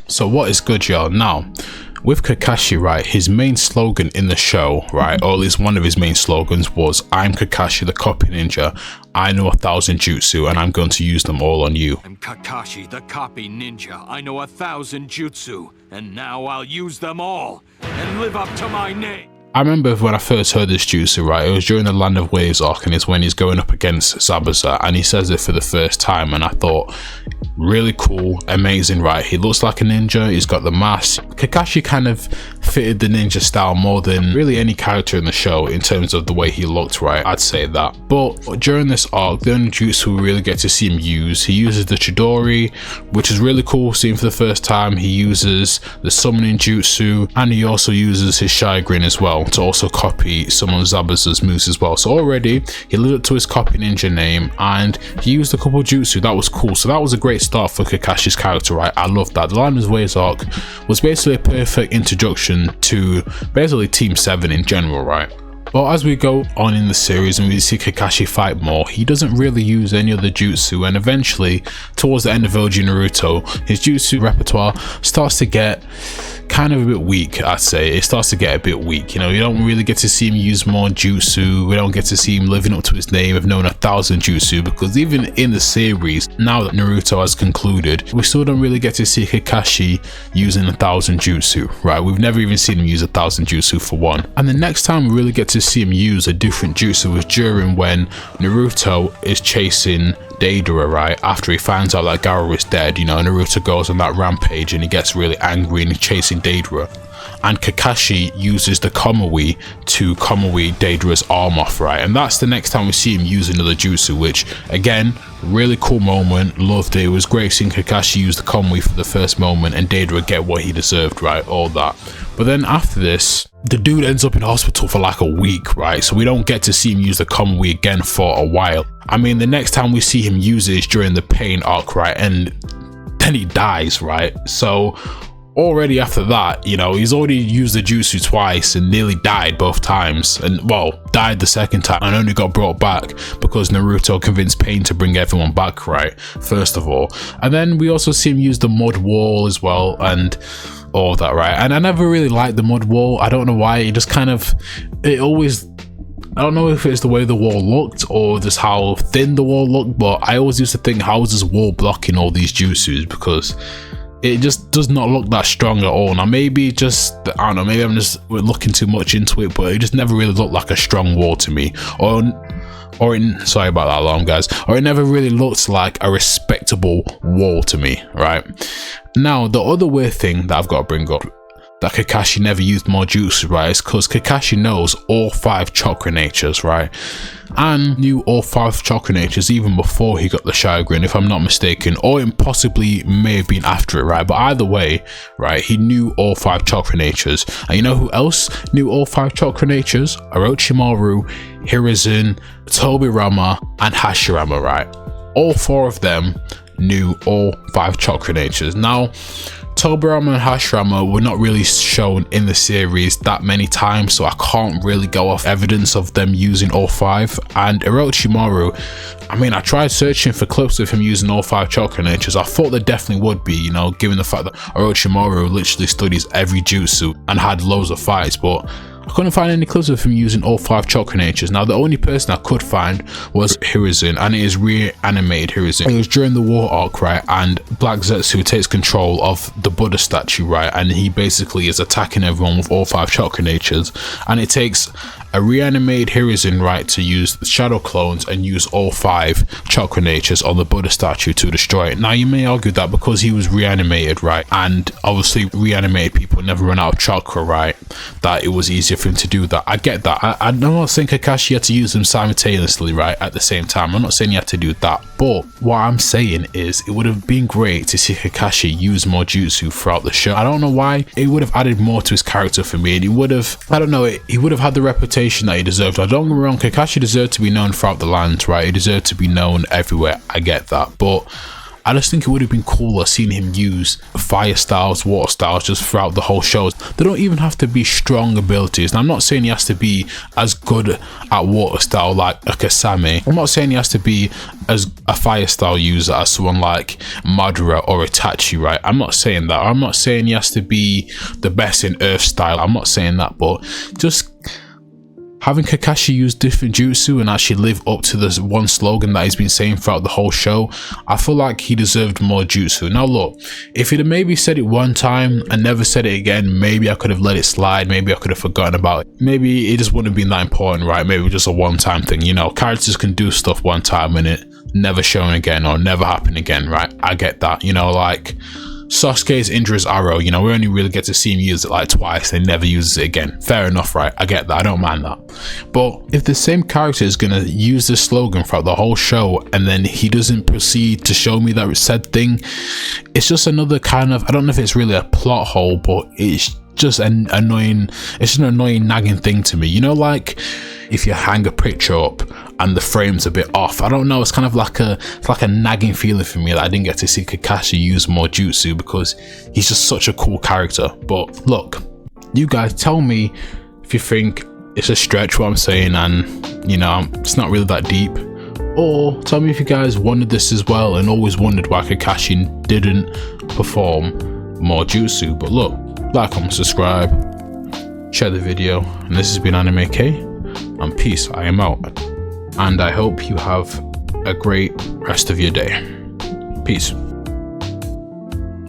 So what is good, y'all? Now, with Kakashi, right, his main slogan in the show, right, or at least one of his main slogans was, "I'm Kakashi the copy ninja. I know 1,000 jutsu and I'm going to use them all on you." I'm Kakashi the copy ninja. I know 1,000 jutsu, and now I'll use them all and live up to my name. I remember when I first heard this jutsu, right, it was during the Land of Waves arc, and it's when he's going up against Zabuza, and he says it for the first time, and I thought, really cool, amazing, right? He looks like a ninja, he's got the mask. Kakashi kind of fitted the ninja style more than really any character in the show in terms of the way he looked, right? I'd say that. But during this arc, the only jutsu we really get to see him use, he uses the Chidori, which is really cool, seeing for the first time. He uses the summoning jutsu, and he also uses his Sharingan as well, to also copy some of Zabuza's moves as well. So already he lived up to his copy ninja name, and he used a couple jutsu. That was cool. So that was a great start for Kakashi's character, right? I love that. The Land of Waves arc was basically a perfect introduction to basically Team 7 in general, right? But as we go on in the series and we see Kakashi fight more, he doesn't really use any other jutsu, and eventually towards the end of OG Naruto, his jutsu repertoire starts to get kind of a bit weak. I'd say it starts to get a bit weak. You know, you don't really get to see him use more jutsu. We don't get to see him living up to his name of knowing 1,000 jutsu, because even in the series, now that Naruto has concluded, we still don't really get to see Kakashi using 1,000 jutsu, right? We've never even seen him use 1,000 jutsu for one. And the next time we really get to see him use a different jutsu was during when Naruto is chasing Deidara, right? After he finds out that Gaara is dead, you know, Naruto goes on that rampage and he gets really angry and he's chasing Deidara. And Kakashi uses the Kamui to Kamui Deidara's arm off, right? And that's the next time we see him use another jutsu, which again, really cool moment, loved it. It was great seeing Kakashi use the Kamui for the first moment and Deidara get what he deserved, right? All that. But then after this, the dude ends up in hospital for like a week, right? So we don't get to see him use the Kamui again for a while. I mean, the next time we see him use it is during the Pain arc, right? And then he dies, right? So already after that, you know, he's already used the jutsu twice and nearly died both times, and well, died the second time and only got brought back because Naruto convinced Pain to bring everyone back, right? First of all. And then we also see him use the Mod Wall as well and all that, right? And I never really liked the Mod Wall. I don't know why. It just kind of, it always, I don't know if it's the way the wall looked or just how thin the wall looked, but I always used to think, how is this wall blocking all these jutsus? Because it just does not look that strong at all. Now maybe just, I don't know, maybe I'm just looking too much into it, but it just never really looked like a strong wall to me. Sorry about that alarm, guys. Or it never really looked like a respectable wall to me, right? Now, the other weird thing that I've got to bring up, that Kakashi never used more jutsu, right, is because Kakashi knows all 5 chakra natures, right? And knew all 5 chakra natures even before he got the Sharingan, if I'm not mistaken, or it possibly may have been after it, right? But either way, right, he knew all 5 chakra natures. And you know who else knew all 5 chakra natures? Orochimaru, Hiruzen, Tobirama, and Hashirama, right? All 4 of them knew all 5 chakra natures. Now, Tobirama and Hashirama were not really shown in the series that many times, so I can't really go off evidence of them using all 5. And Orochimaru, I mean, I tried searching for clips of him using all 5 chakra natures. I thought there definitely would be, you know, given the fact that Orochimaru literally studies every jutsu and had loads of fights, but I couldn't find any clips of him using all 5 chakra natures. Now, the only person I could find was Hiruzen, and it is reanimated Hiruzen. It was during the war arc, right, and Black Zetsu takes control of the Buddha statue, right, and he basically is attacking everyone with all 5 chakra natures, and it takes a reanimated Hiruzen, right, to use the shadow clones and use all 5 chakra natures on the Buddha statue to destroy it. Now, you may argue that because he was reanimated, right, and obviously reanimated people never run out of chakra, right, that it was easier for him to do that. I get that. I'm not saying Kakashi had to use them simultaneously, right, at the same time. I'm not saying he had to do that, but what I'm saying is it would have been great to see Kakashi use more jutsu throughout the show. I don't know why. It would have added more to his character for me, and he would have, I don't know, he would have had the reputation that he deserved. Now, don't get me wrong, Kakashi deserved to be known throughout the land, right? He deserved to be known everywhere. I get that, but I just think it would have been cooler seeing him use fire styles, water styles just throughout the whole show. They don't even have to be strong abilities. Now, I'm not saying he has to be as good at water style like a Kasame. I'm not saying he has to be as a fire style user as someone like Madara or Itachi, right? I'm not saying that. I'm not saying he has to be the best in earth style. I'm not saying that, but just having Kakashi use different jutsu and actually live up to this one slogan that he's been saying throughout the whole show, I feel like he deserved more jutsu. Now look, if he'd have maybe said it one time and never said it again, maybe I could have let it slide, maybe I could have forgotten about it. Maybe it just wouldn't have been that important, right? Maybe it was just a one-time thing, you know, characters can do stuff one time and it never shown again or never happen again, right? I get that, you know, like Sasuke's Indra's arrow, you know, we only really get to see him use it like twice, they never uses it again. Fair enough, right? I get that, I don't mind that. But if the same character is gonna use this slogan throughout the whole show and then he doesn't proceed to show me that said thing, it's just another kind of, I don't know if it's really a plot hole, but it's just an annoying, it's just an annoying nagging thing to me. You know, like if you hang a picture up and the frame's a bit off, I don't know, it's kind of like it's like a nagging feeling for me that I didn't get to see Kakashi use more jutsu because he's just such a cool character. But look, you guys tell me if you think it's a stretch what I'm saying and, you know, it's not really that deep, or tell me if you guys wondered this as well and always wondered why Kakashi didn't perform more jutsu. But look, like, comment, subscribe, share the video, and this has been Anime K, and peace. I am out, and I hope you have a great rest of your day. Peace.